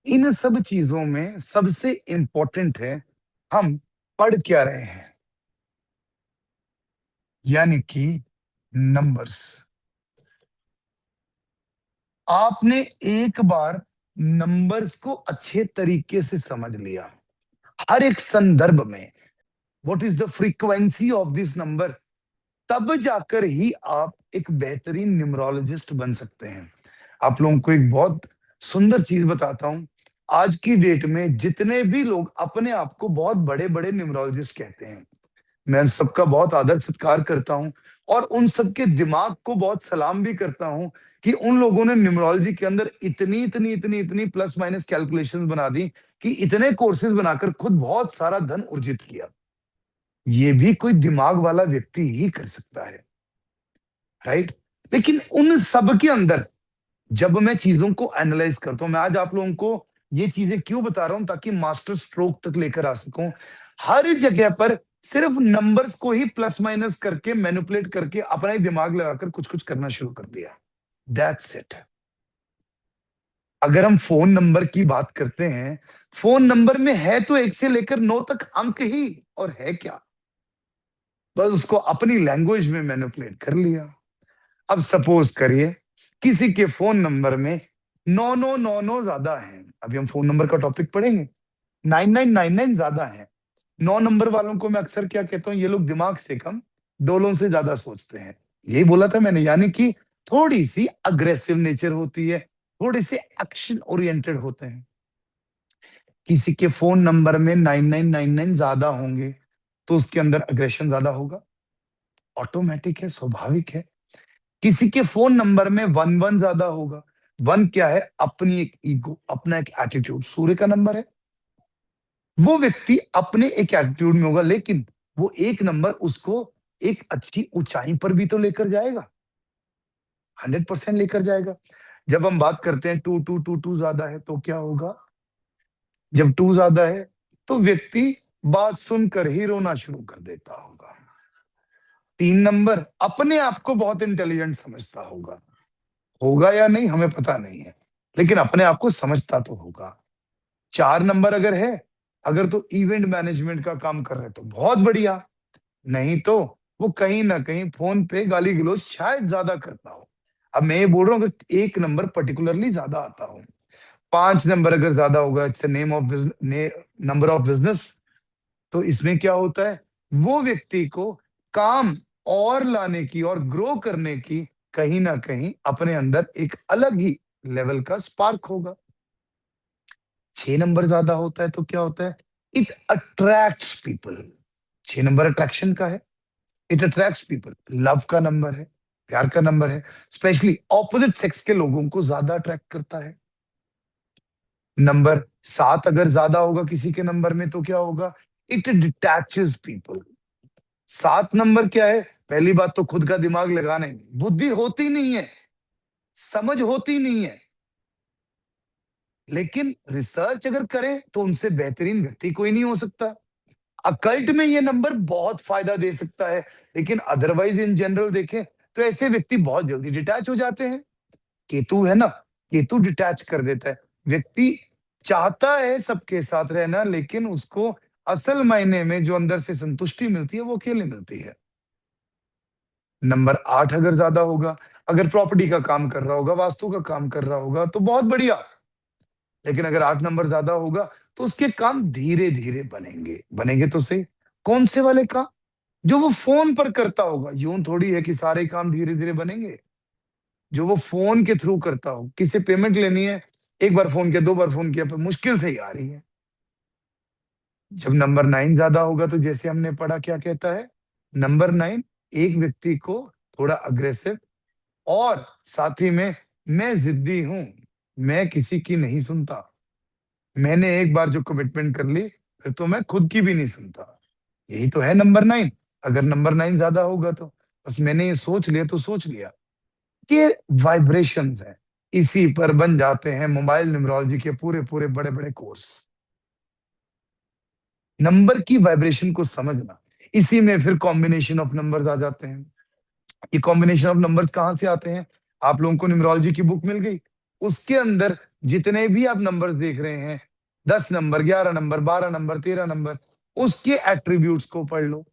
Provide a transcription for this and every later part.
इन सब चीजों में सबसे इंपॉर्टेंट है हम पढ़ क्या रहे हैं, यानी कि नंबर्स। आपने एक बार नंबर्स को अच्छे तरीके से समझ लिया, हर एक संदर्भ में what is the frequency of this number, तब जाकर ही आप एक बेहतरीन न्यूमरोलॉजिस्ट बन सकते हैं। आप लोगों को एक बहुत सुंदर चीज बताता हूं। आज की डेट में जितने भी लोग अपने आप को बहुत बड़े बड़े न्यूमरोलॉजिस्ट कहते हैं, मैं सबका बहुत आदर सत्कार करता हूं और उन सबके दिमाग को बहुत सलाम भी करता हूं कि उन लोगों ने न्यूमरोलॉजी के अंदर इतनी इतनी इतनी इतनी प्लस माइनस कैलकुलेशंस बना दी कि इतने कोर्सेज बनाकर खुद बहुत सारा धन अर्जित किया। ये भी कोई दिमाग वाला व्यक्ति ही कर सकता है, राइट। लेकिन उन सब के अंदर जब मैं चीजों को एनालाइज करता हूं, मैं आज आप लोगों को ये चीजें क्यों बता रहा हूं ताकि मास्टर स्ट्रोक तक लेकर आ सकूं। हर जगह पर सिर्फ नंबर्स को ही प्लस माइनस करके मैनिपुलेट करके अपना ही दिमाग लगाकर कुछ कुछ करना शुरू कर दिया। That's it. अगर हम फोन नंबर की बात करते हैं, फोन नंबर में है तो 1 से लेकर 9 तक अंक ही, और है क्या, बस उसको अपनी लैंग्वेज में मैनिपुलेट कर लिया। अब सपोज करिए किसी के फोन नंबर में 9999 ज्यादा है, अभी हम फोन नंबर का टॉपिक पढ़ेंगे, 9999 ज्यादा है। 9 नंबर वालों को मैं अक्सर क्या कहता हूं, ये लोग दिमाग से कम डोलों से ज्यादा सोचते हैं। यही बोला था मैंने, यानी कि थोड़ी सी अग्रेसिव नेचर होती है, थोड़े से एक्शन ओरिएंटेड होते हैं। किसी के फोन नंबर में 9999 ज्यादा होंगे तो उसके अंदर अग्रेशन ज्यादा होगा, ऑटोमेटिक है, स्वाभाविक है। किसी के फोन नंबर में 11 ज्यादा होगा। 1 क्या है, अपनी एक ईगो, अपना एक एटीट्यूड, सूर्य का नंबर है। वो व्यक्ति अपने एक एटीट्यूड में होगा, लेकिन वो एक नंबर उसको एक अच्छी ऊंचाई पर भी तो लेकर जाएगा, 100% लेकर जाएगा। जब हम बात करते हैं 2222 ज्यादा है तो क्या होगा, जब 2 ज्यादा है तो व्यक्ति बात सुनकर ही रोना शुरू कर देता होगा। 3 नंबर अपने आप को बहुत इंटेलिजेंट समझता होगा, होगा या नहीं हमें पता नहीं है, लेकिन अपने आप को समझता तो होगा। 4 नंबर अगर है, अगर तो इवेंट मैनेजमेंट का काम कर रहे तो बहुत बढ़िया, नहीं तो वो कहीं ना कहीं फोन पे गाली गलौज शायद ज्यादा करता हो। अब मैं ये बोल रहा हूँ अगर 1 नंबर पर्टिकुलरली ज्यादा आता हो। 5 नंबर अगर ज्यादा होगा, it's name of number of business. तो इसमें क्या होता है, वो व्यक्ति को काम और लाने की और ग्रो करने की कहीं ना कहीं अपने अंदर एक अलग ही लेवल का स्पार्क होगा। 6 नंबर ज्यादा होता है तो क्या होता है, it attracts people. 6 number attraction का है, इट अट्रैक्ट्स पीपल, लव का नंबर है, प्यार का नंबर है, स्पेशली ऑपोजिट सेक्स के लोगों को ज्यादा अट्रैक्ट करता है। नंबर 7 अगर ज्यादा होगा किसी के नंबर में तो क्या होगा, इट डिटैचेस पीपल। 7 नंबर क्या है, पहली बात तो खुद का दिमाग लगाने में बुद्धि होती नहीं है, समझ होती नहीं है, लेकिन रिसर्च अगर करें तो उनसे बेहतरीन व्यक्ति कोई नहीं हो सकता। अकल्ट में ये नंबर बहुत फायदा दे सकता है, लेकिन अदरवाइज इन जनरल देखें तो ऐसे व्यक्ति बहुत जल्दी डिटैच हो जाते हैं। केतु है ना, केतु डिटैच कर देता है। व्यक्ति चाहता है सबके साथ रहना, लेकिन उसको असल मायने में जो अंदर से संतुष्टि मिलती है वो अकेले मिलती है। नंबर 8 अगर ज्यादा होगा, अगर प्रॉपर्टी का काम कर रहा होगा, वास्तु का काम कर रहा होगा तो बहुत बढ़िया, लेकिन अगर 8 नंबर ज्यादा होगा तो उसके काम धीरे धीरे बनेंगे, बनेंगे तो सही। कौन से वाले काम, जो वो फोन पर करता होगा, यूं थोड़ी है कि सारे काम धीरे धीरे बनेंगे। जो वो फोन के थ्रू करता हो, किसी पेमेंट लेनी है, एक बार फोन किया, 2 बार फोन किया, पर मुश्किल से ही आ रही है। जब नंबर 9 ज्यादा होगा तो जैसे हमने पढ़ा क्या कहता है, नंबर 9 एक व्यक्ति को थोड़ा अग्रेसिव और साथ ही में मैं जिद्दी हूं, मैं किसी की नहीं सुनता, मैंने एक बार जो कमिटमेंट कर ली फिर तो मैं खुद की भी नहीं सुनता। यही तो है नंबर 9। अगर नंबर 9 ज्यादा होगा तो बस मैंने ये सोच लिया तो सोच लिया। ये वाइब्रेशंस हैं, इसी पर बन जाते हैं मोबाइल न्यूमरोलॉजी के पूरे पूरे बड़े बड़े कोर्स। नंबर की वाइब्रेशन को समझना, इसी में फिर कॉम्बिनेशन ऑफ नंबर्स आ जाते हैं। ये कॉम्बिनेशन ऑफ नंबर्स कहाँ से आते हैं? आप लोगों को न्यूमरोलॉजी की बुक मिल गई, उसके अंदर जितने भी आप नंबर्स देख रहे हैं, 10 नंबर, 11 नंबर, 12 नंबर, 13 नंबर, उसके एट्रीब्यूट्स को पढ़ लो।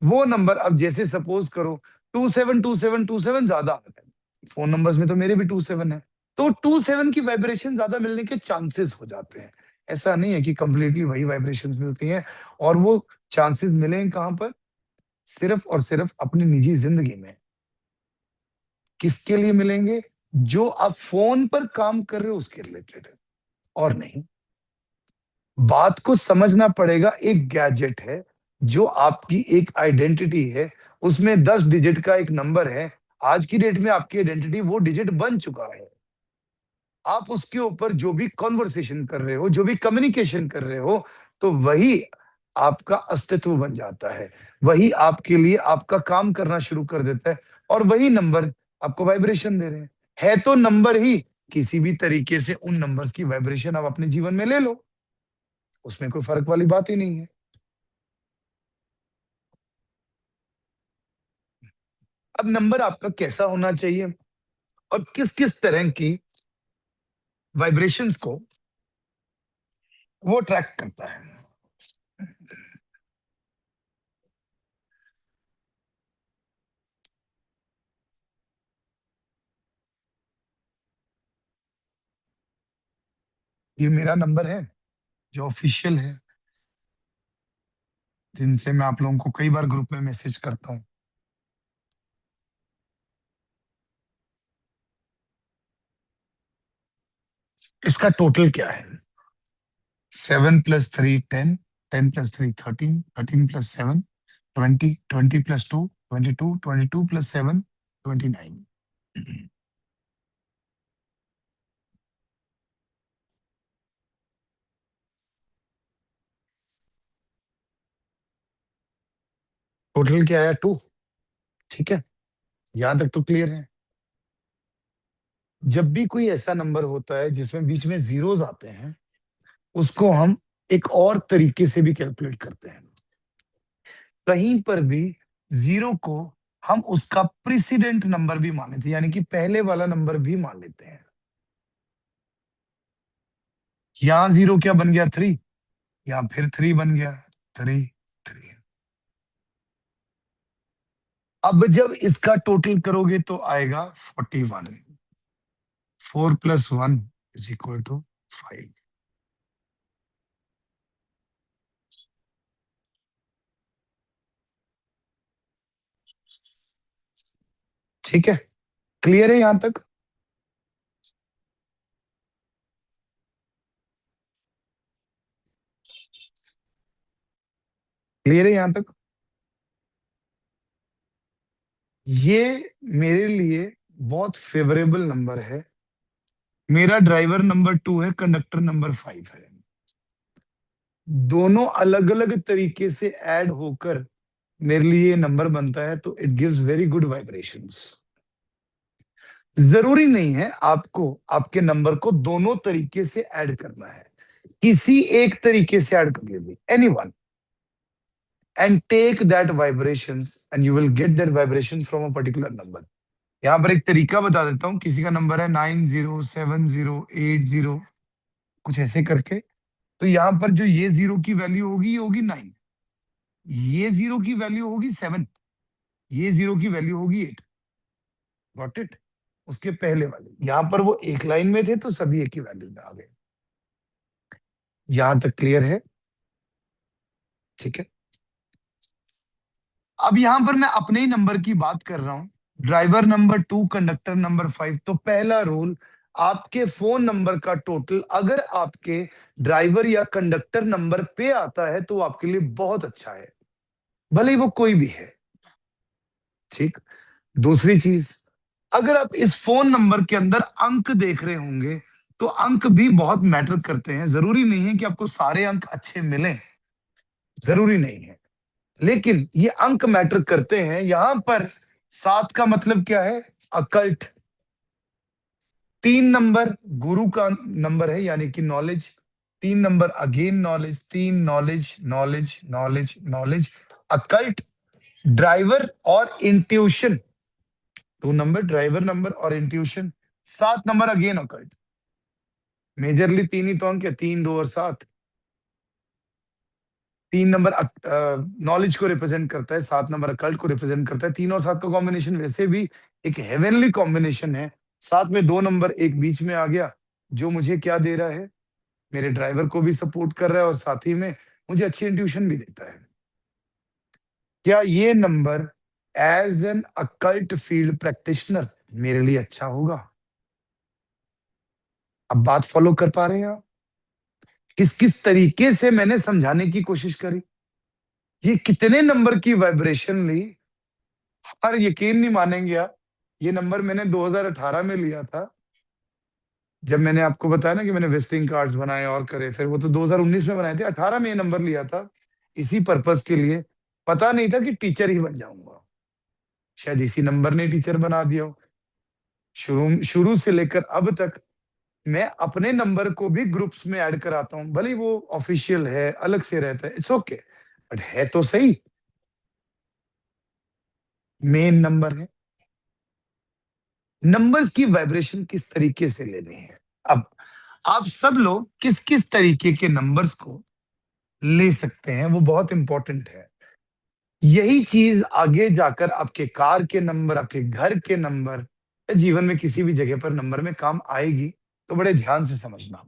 वो नंबर, अब जैसे सपोज करो 272727 ज्यादा आ रहा है, फोन नंबर्स में तो मेरे भी 27 है, तो 27 की वाइब्रेशन ज्यादा मिलने के चांसेस हो जाते हैं। ऐसा नहीं है कि कंप्लीटली वही वाइब्रेशंस मिलती हैं। और वो चांसेस मिले कहां पर? सिर्फ और सिर्फ अपनी निजी जिंदगी में। किसके लिए मिलेंगे? जो आप फोन पर काम कर रहे हो उसके रिलेटेड है, और नहीं। बात को समझना पड़ेगा। एक गैजेट है जो आपकी एक आइडेंटिटी है, उसमें 10 डिजिट का एक नंबर है। आज की डेट में आपकी आइडेंटिटी वो डिजिट बन चुका है। आप उसके ऊपर जो भी कॉन्वर्सेशन कर रहे हो, जो भी कम्युनिकेशन कर रहे हो, तो वही आपका अस्तित्व बन जाता है। वही आपके लिए आपका काम करना शुरू कर देता है, और वही नंबर आपको वाइब्रेशन दे रहे हैं। है तो नंबर ही, किसी भी तरीके से उन नंबर्स की वाइब्रेशन आप अपने जीवन में ले लो, उसमें कोई फर्क वाली बात ही नहीं है। अब नंबर आपका कैसा होना चाहिए और किस किस तरह की वाइब्रेशंस को वो ट्रैक करता है? ये मेरा नंबर है जो ऑफिशियल है, जिनसे मैं आप लोगों को कई बार ग्रुप में मैसेज करता हूँ। इसका टोटल क्या है? 7+3 10, 10+3 13, 13+7 20, 20+2 22, 22+7 29। टोटल क्या है? 2। ठीक है, यहां तक तो क्लियर है। जब भी कोई ऐसा नंबर होता है जिसमें बीच में जीरोस आते हैं, उसको हम एक और तरीके से भी कैलकुलेट करते हैं। कहीं पर भी जीरो को हम उसका प्रेसिडेंट नंबर भी मान लेते हैं, यानी कि पहले वाला नंबर भी मान लेते हैं। यहां जीरो क्या बन गया? 3। यहां फिर 3 बन गया। 3 3। अब जब इसका टोटल करोगे तो आएगा 41। 4+1 = 5। ठीक है, क्लियर है यहां तक? क्लियर है यहां तक? ये मेरे लिए बहुत फेवरेबल नंबर है। मेरा ड्राइवर नंबर 2 है, कंडक्टर नंबर 5 है। दोनों अलग अलग तरीके से ऐड होकर मेरे लिए ये नंबर बनता है, तो it gives very good vibrations. जरूरी नहीं है आपको आपके नंबर को दोनों तरीके से ऐड करना है, किसी एक तरीके से ऐड कर लीजिए, any one, and take that vibrations and you will get that vibration from a particular number. यहाँ पर एक तरीका बता देता हूँ। किसी का नंबर है 907080, कुछ ऐसे करके, तो यहाँ पर जो ये जीरो की वैल्यू होगी ये होगी 9, ये जीरो की वैल्यू होगी 7, ये जीरो की वैल्यू होगी 8। Got it? उसके पहले वाले यहाँ पर वो एक लाइन में थे, तो सभी एक ही वैल्यू में आ गए। यहां तक क्लियर है? ठीक है। अब यहां पर मैं अपने ही नंबर की बात कर रहा हूं, ड्राइवर नंबर 2, कंडक्टर नंबर 5। तो पहला रूल, आपके फोन नंबर का टोटल अगर आपके ड्राइवर या कंडक्टर नंबर पे आता है तो वो आपके लिए बहुत अच्छा है, भले ही वो कोई भी है। ठीक। दूसरी चीज, अगर आप इस फोन नंबर के अंदर अंक देख रहे होंगे, तो अंक भी बहुत मैटर करते हैं। जरूरी नहीं है कि आपको सारे अंक अच्छे मिलें, जरूरी नहीं है, लेकिन ये अंक मैटर करते हैं। यहां पर 7 का मतलब क्या है? अकल्ट। 3 नंबर गुरु का नंबर है, यानी कि knowledge. 3 number again knowledge, 3 knowledge knowledge knowledge knowledge. Occult, driver और इंट्यूशन। 2 नंबर ड्राइवर नंबर और intuition. 7 number again occult. Majorly 3 ही तो अंक है, 3, 2 और 7। 3 नंबर नॉलेज को रिप्रेजेंट करता है, 7 नंबर अकल्ट को रिप्रेजेंट करता है। 3 और 7 का कॉम्बिनेशन वैसे भी एक हेवनली कॉम्बिनेशन है। साथ में 2 नंबर एक बीच में आ गया, जो मुझे क्या दे रहा है, मेरे ड्राइवर को भी सपोर्ट कर रहा है और साथ ही में मुझे अच्छी इंट्यूशन भी देता है। क्या ये number as an occult field practitioner मेरे लिए अच्छा होगा? अब बात फॉलो कर पा रहे हैं आप? किस किस तरीके से मैंने समझाने की कोशिश करी, ये कितने नंबर की वाइब्रेशन ली। और यकीन नहीं मानेंगे आप, ये नंबर मैंने 2018 में लिया था। जब मैंने आपको बताया ना कि मैंने विजिटिंग कार्ड्स बनाए और करे, फिर वो तो 2019 में बनाए थे, 18 में ये नंबर लिया था इसी पर्पस के लिए। पता नहीं था कि टीचर ही बन जाऊंगा, शायद इसी नंबर ने टीचर बना दिया हो। शुरू शुरू से लेकर अब तक मैं अपने नंबर को भी ग्रुप्स में ऐड कराता हूँ, भले ही वो ऑफिशियल है, अलग से रहता है, इट्स ओके, बट है तो सही, मेन नंबर है। नंबर्स की वाइब्रेशन किस तरीके से लेनी है, अब आप सब लोग किस किस तरीके के नंबर्स को ले सकते हैं, वो बहुत इंपॉर्टेंट है। यही चीज आगे जाकर आपके कार के नंबर, आपके घर के नंबर, या जीवन में किसी भी जगह पर नंबर में काम आएगी, तो बड़े ध्यान से समझना।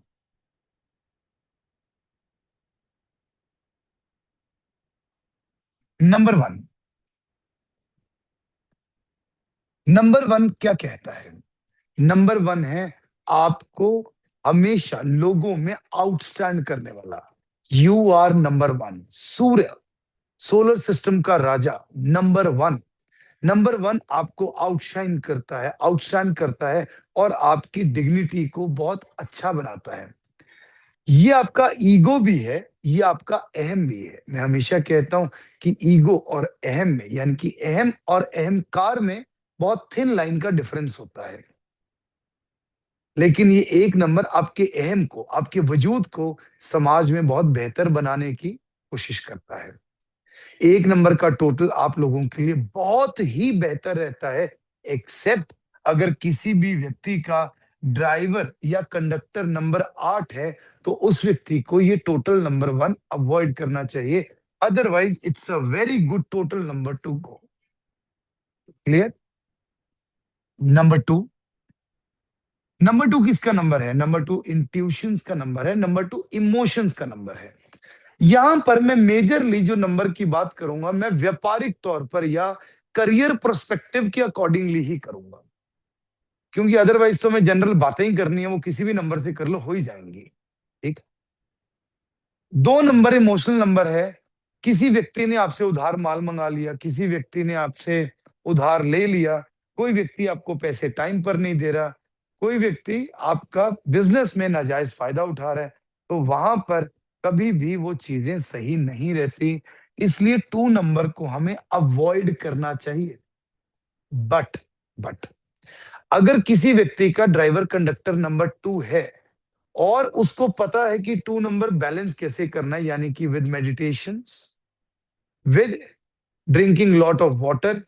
नंबर 1, नंबर 1 क्या कहता है? नंबर 1 है आपको हमेशा लोगों में आउटस्टैंड करने वाला। यू आर नंबर 1, सूर्य, सोलर सिस्टम का राजा, नंबर 1। नंबर 1 आपको आउटशाइन करता है, आउटस्टैंड करता है, और आपकी डिग्निटी को बहुत अच्छा बनाता है। ये आपका ईगो भी है, ये आपका अहम भी है। मैं हमेशा कहता हूं कि ईगो और अहम में, यानी कि अहम और अहंकार में बहुत थिन लाइन का डिफरेंस होता है। लेकिन ये एक नंबर आपके अहम को, आपके वजूद को समाज में बहुत बेहतर बनाने की कोशिश करता है। एक नंबर का टोटल आप लोगों के लिए बहुत ही बेहतर रहता है, एक्सेप्ट अगर किसी भी व्यक्ति का ड्राइवर या कंडक्टर नंबर 8 है, तो उस व्यक्ति को ये टोटल नंबर 1 अवॉइड करना चाहिए। Otherwise it's a very good total number to go. Clear? Number 2, number 2 किसका नंबर है? नंबर 2 इंट्यूशंस का नंबर है, नंबर 2 इमोशंस का नंबर है। यहां पर मैं मेजरली जो नंबर की बात करूंगा, मैं व्यापारिक तौर पर या करियर प्रोस्पेक्टिव के अकॉर्डिंगली ही करूंगा, क्योंकि अदरवाइज तो मैं जनरल बातें ही करनी है, वो किसी भी नंबर से कर लो, हो ही जाएंगी। ठीक। 2 नंबर इमोशनल नंबर है। किसी व्यक्ति ने आपसे उधार माल मंगा लिया, किसी व्यक्ति ने आपसे उधार ले लिया, कोई व्यक्ति आपको पैसे टाइम पर नहीं दे रहा, कोई व्यक्ति आपका बिजनेस में नाजायज फायदा उठा रहा है, तो वहां पर कभी भी वो चीजें सही नहीं रहती। इसलिए 2 नंबर को हमें अवॉइड करना चाहिए। बट बट अगर किसी व्यक्ति का ड्राइवर कंडक्टर नंबर 2 है, और उसको पता है कि 2 नंबर बैलेंस कैसे करना है, यानी कि with meditation, with drinking lot of water,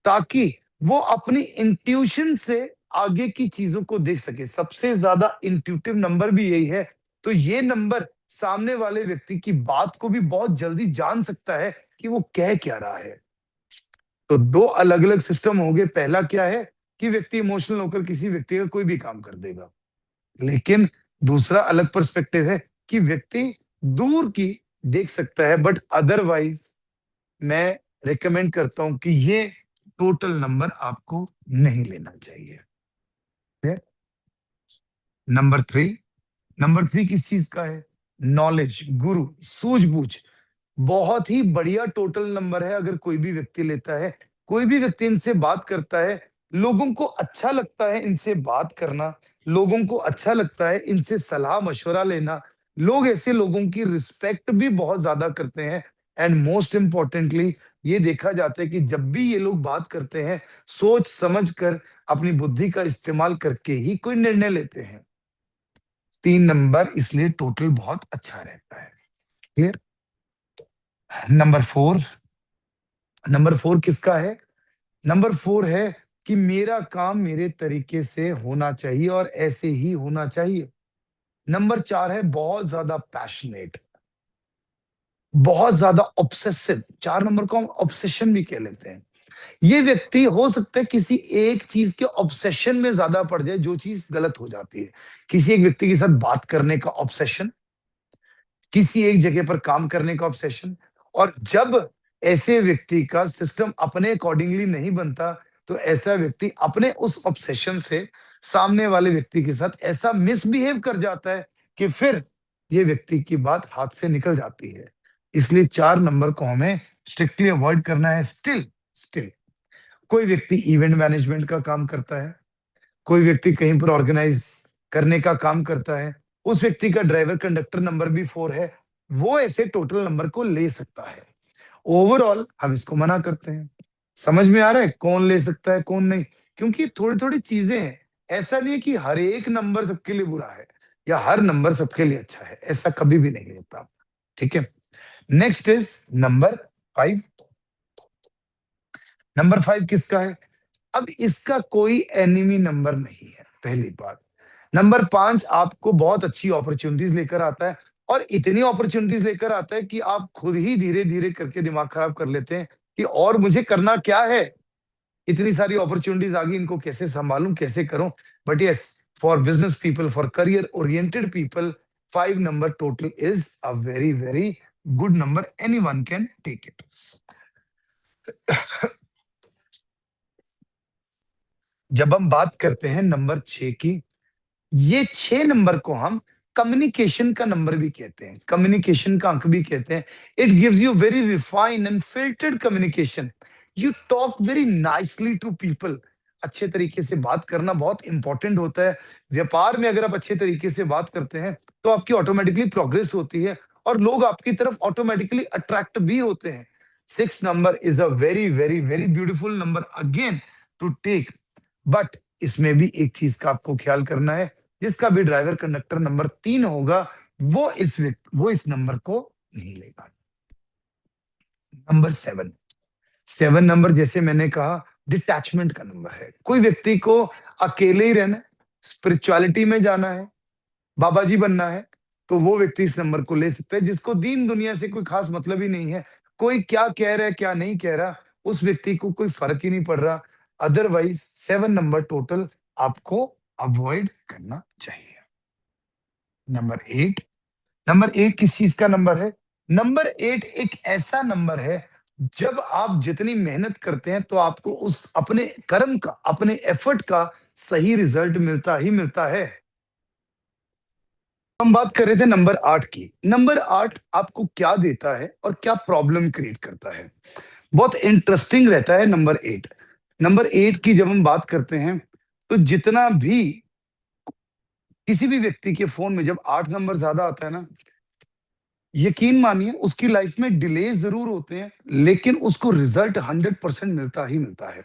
ताकि वो अपनी इंट्यूशन से आगे की चीजों को देख सके। सबसे ज्यादा इंट्यूटिव नंबर भी यही है। तो ये नंबर सामने वाले व्यक्ति की बात को भी बहुत जल्दी जान सकता है कि वो कह क्या रहा है। तो 2 अलग अलग सिस्टम हो गए। पहला क्या है कि व्यक्ति इमोशनल होकर किसी व्यक्ति का कोई भी काम कर देगा, लेकिन दूसरा अलग पर्सपेक्टिव है कि व्यक्ति दूर की देख सकता है, बट अदरवाइज मैं रिकमेंड करता हूं कि ये टोटल नंबर आपको नहीं लेना चाहिए। नंबर 3, नंबर 3 किस चीज का है? नॉलेज, गुरु, सूझबूझ। बहुत ही बढ़िया टोटल नंबर है। अगर कोई भी व्यक्ति लेता है, कोई भी व्यक्ति इनसे बात करता है, लोगों को अच्छा लगता है इनसे बात करना, लोगों को अच्छा लगता है इनसे सलाह मशवरा लेना, लोग ऐसे लोगों की रिस्पेक्ट भी बहुत ज्यादा करते हैं। एंड मोस्ट इंपॉर्टेंटली ये देखा जाता है कि जब भी ये लोग बात करते हैं, सोच समझ कर, अपनी बुद्धि का इस्तेमाल करके ही कोई निर्णय लेते हैं। 3 नंबर इसलिए टोटल बहुत अच्छा रहता है। क्लियर? नंबर 4, नंबर 4 किसका है? नंबर 4 है कि मेरा काम मेरे तरीके से होना चाहिए और ऐसे ही होना चाहिए। नंबर 4 है बहुत ज्यादा पैशनेट, बहुत ज्यादा ऑब्सेसिव। 4 नंबर को हम ऑब्सेशन भी कह लेते हैं। ये व्यक्ति हो सकता है किसी एक चीज के ऑब्सेशन में ज्यादा पड़ जाए, जो चीज गलत हो जाती है। किसी एक व्यक्ति के साथ बात करने का ऑब्सेशन, किसी एक जगह पर काम करने का ऑब्सेशन। और जब ऐसे व्यक्ति का सिस्टम अपने अकॉर्डिंगली नहीं बनता, तो ऐसा व्यक्ति अपने उस ऑब्सेशन से सामने वाले व्यक्ति के साथ ऐसा मिसबिहेव कर जाता है कि फिर ये व्यक्ति की बात हाथ से निकल जाती है। इसलिए 4 नंबर को हमें स्ट्रिक्टली अवॉइड करना है। स्टिल स्टिल कोई व्यक्ति इवेंट मैनेजमेंट का काम करता है, कोई व्यक्ति कहीं पर ऑर्गेनाइज करने का काम करता है, उस व्यक्ति का ड्राइवर कंडक्टर नंबर भी 4 है, वो ऐसे टोटल नंबर को ले सकता है। ओवरऑल हम इसको मना करते हैं। समझ में आ रहा है कौन ले सकता है कौन नहीं? क्योंकि थोड़ी थोड़ी चीजें हैं। ऐसा नहीं है कि हर एक नंबर सबके लिए बुरा है या हर नंबर सबके लिए अच्छा है, ऐसा कभी भी नहीं होता। ठीक है, नेक्स्ट इज नंबर 5। नंबर 5 किसका है? अब इसका कोई एनिमी नंबर नहीं है, पहली बात। नंबर 5 आपको बहुत अच्छी अपॉर्चुनिटीज लेकर आता है, और इतनी अपॉर्चुनिटीज लेकर आता है कि आप खुद ही धीरे धीरे करके दिमाग खराब कर लेते हैं कि और मुझे करना क्या है। इतनी सारी अपॉर्चुनिटीज आ गई, इनको कैसे संभालूं, कैसे करूं? But yes, for business people, for career oriented people, 5 number total is a very very good number, any one can take it. जब हम बात करते हैं नंबर 6 की, ये 6 नंबर को हम कम्युनिकेशन का नंबर भी कहते हैं, कम्युनिकेशन का अंक भी कहते हैं। It gives you very refined and filtered communication. You talk very nicely to people. अच्छे तरीके से बात करना बहुत इंपॉर्टेंट होता है। व्यापार में अगर आप अच्छे तरीके से बात करते हैं, तो आपकी ऑटोमेटिकली प्रोग्रेस होती है और लोग आपकी तरफ ऑटोमेटिकली अट्रैक्ट भी होते हैं। 6 number is a very very very beautiful number again to take. But इसमें भी एक चीज का आपको ख्याल करना है, जिसका भी ड्राइवर कंडक्टर नंबर 3 होगा, वो इस नंबर को नहीं लेगा। नंबर 7। 7 नंबर, जैसे मैंने कहा, डिटैचमेंट का नंबर है। कोई व्यक्ति को अकेले ही रहना है, स्पिरिचुअलिटी में जाना है, बाबा जी बनना है, तो वो व्यक्ति इस नंबर को ले सकता है। जिसको दीन दुनिया से कोई खास मतलब ही नहीं है, कोई क्या कह रहा है क्या नहीं कह रहा, उस व्यक्ति को कोई फर्क ही नहीं पड़ रहा। अदरवाइज 7 नंबर टोटल आपको अवॉइड करना चाहिए। नंबर 8। नंबर 8 किस चीज का नंबर है? नंबर 8 एक ऐसा नंबर है, जब आप जितनी मेहनत करते हैं, तो आपको उस अपने कर्म का, अपने एफर्ट का सही रिजल्ट मिलता ही मिलता है। हम बात कर रहे थे नंबर 8 की। नंबर 8 आपको क्या देता है और क्या प्रॉब्लम क्रिएट करता है? बहुत इंटरेस्टिंग रहता है नंबर 8। नंबर 8 की जब हम बात करते हैं, तो जितना भी किसी भी व्यक्ति के फोन में जब 8 नंबर ज्यादा आता है ना, यकीन मानिए उसकी लाइफ में डिले जरूर होते हैं, लेकिन उसको रिजल्ट 100% मिलता ही मिलता है।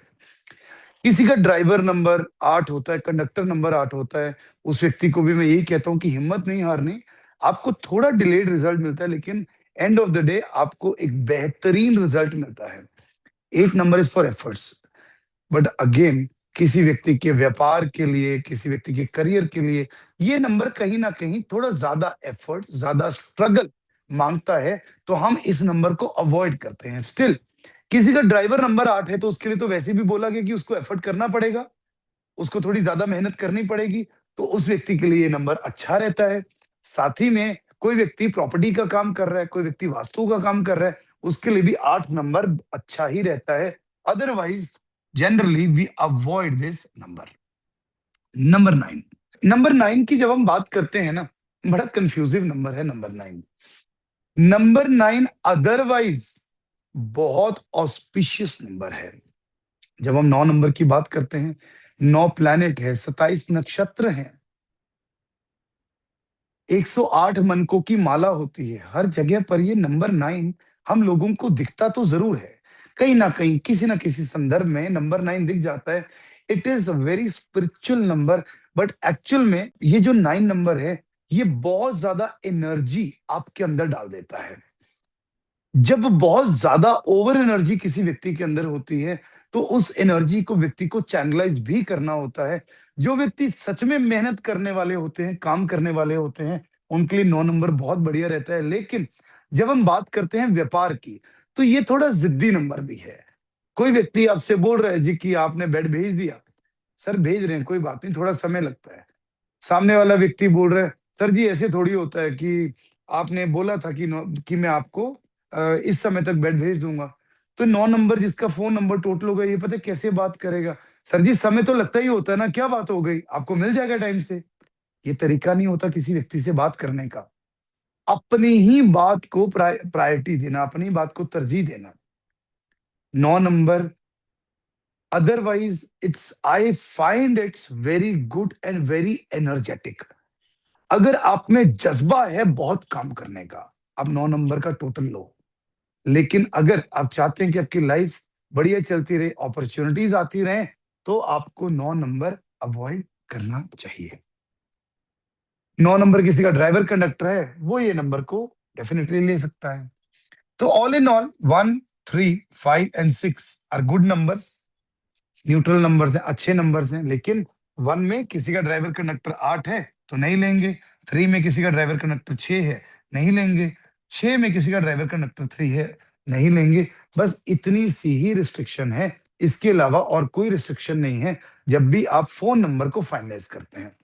किसी का ड्राइवर नंबर 8 होता है, कंडक्टर नंबर 8 होता है, उस व्यक्ति को भी मैं यही कहता हूं कि हिम्मत नहीं हारनी। आपको थोड़ा डिलेड रिजल्ट मिलता है, लेकिन एंड ऑफ द डे आपको एक बेहतरीन रिजल्ट मिलता है। 8 number is for efforts. But again, किसी व्यक्ति के व्यापार के लिए, किसी व्यक्ति के करियर के लिए, ये नंबर कहीं ना कहीं थोड़ा ज्यादा एफर्ट, ज्यादा स्ट्रगल मांगता है, तो हम इस नंबर को अवॉइड करते हैं। स्टिल किसी का ड्राइवर नंबर 8 है, तो उसके लिए तो वैसे भी बोला गया कि उसको एफर्ट करना पड़ेगा, उसको थोड़ी ज्यादा मेहनत करनी पड़ेगी, तो उस व्यक्ति के लिए ये नंबर अच्छा रहता है। साथ ही में कोई व्यक्ति प्रॉपर्टी का काम कर रहा है, कोई व्यक्ति वास्तु का काम कर रहा है, उसके लिए भी 8 नंबर अच्छा ही रहता है। Otherwise generally we avoid this number. Number 9। Number 9 की जब हम बात करते हैं ना, बड़ा कंफ्यूजिव नंबर है नंबर 9। नंबर 9 अदरवाइज बहुत ऑस्पिशियस नंबर है। जब हम 9 नंबर की बात करते हैं, 9 प्लैनेट है, 27 नक्षत्र हैं, 108 मनकों की माला होती है। हर जगह पर ये नंबर 9 हम लोगों को दिखता तो जरूर है, कहीं ना कहीं किसी ना किसी संदर्भ में नंबर 9 दिख जाता है। It is a very spiritual number. But actual में ये जो 9 नंबर है, ये बहुत ज्यादा एनर्जी आपके अंदर डाल देता है। जब बहुत ज्यादा ओवर एनर्जी किसी व्यक्ति के अंदर होती है, तो उस एनर्जी को व्यक्ति को चैनलाइज भी करना होता है। जो व्यक्ति सच में मेहनत करने वाले होते हैं, काम करने वाले होते हैं, उनके लिए 9 नंबर बहुत बढ़िया रहता है। लेकिन जब हम बात करते हैं व्यापार की, तो ये थोड़ा ज़िद्दी नंबर भी है। कोई व्यक्ति आपसे बोल रहा है जी कि आपने बेड भेज दिया। सर भेज रहे हैं, कोई बात नहीं, थोड़ा समय लगता है। सामने वाला व्यक्ति बोल रहा है, "सर जी ऐसे थोड़ी होता है कि आपने बोला था कि मैं आपको इस समय तक बेड भेज दूँगा।" तो 9 नंबर जिसका फ़ोन नंबर टोटल हो गया, ये पता है कैसे बात करेगा? "सर जी समय तो लगता ही होता है ना, क्या बात हो गई? आपको मिल जाएगा टाइम से।" ये तरीका नहीं होता किसी व्यक्ति से बात करने का। अपनी ही बात को प्रायोरिटी देना, अपनी बात को तरजीह देना। 9 number otherwise it's I find it's very good and very energetic। अगर आप में जज्बा है बहुत काम करने का, आप 9 नंबर का टोटल लो। लेकिन अगर आप चाहते हैं कि आपकी लाइफ बढ़िया चलती रहे, अपॉर्च्युनिटीज आती रहें, तो आपको 9 नंबर अवॉइड करना चाहिए। 9 नंबर किसी का ड्राइवर कंडक्टर है, वो ये नंबर को डेफिनिटली ले सकता है। तो all in all 1, 3, 5 and 6 are good numbers. Neutral numbers हैं, अच्छे नंबर्स हैं। लेकिन 1 में किसी का ड्राइवर कंडक्टर 8 है, तो नहीं लेंगे। 3 में किसी का ड्राइवर कंडक्टर 6 है, नहीं लेंगे। 6 में किसी का ड्राइवर कंडक्टर 3 है, नहीं लेंगे। बस इतनी सी ही रिस्ट्रिक्शन है, इसके अलावा और कोई रिस्ट्रिक्शन नहीं है, जब भी आप फ़ोन नंबर को फाइनलाइज़ करते हैं।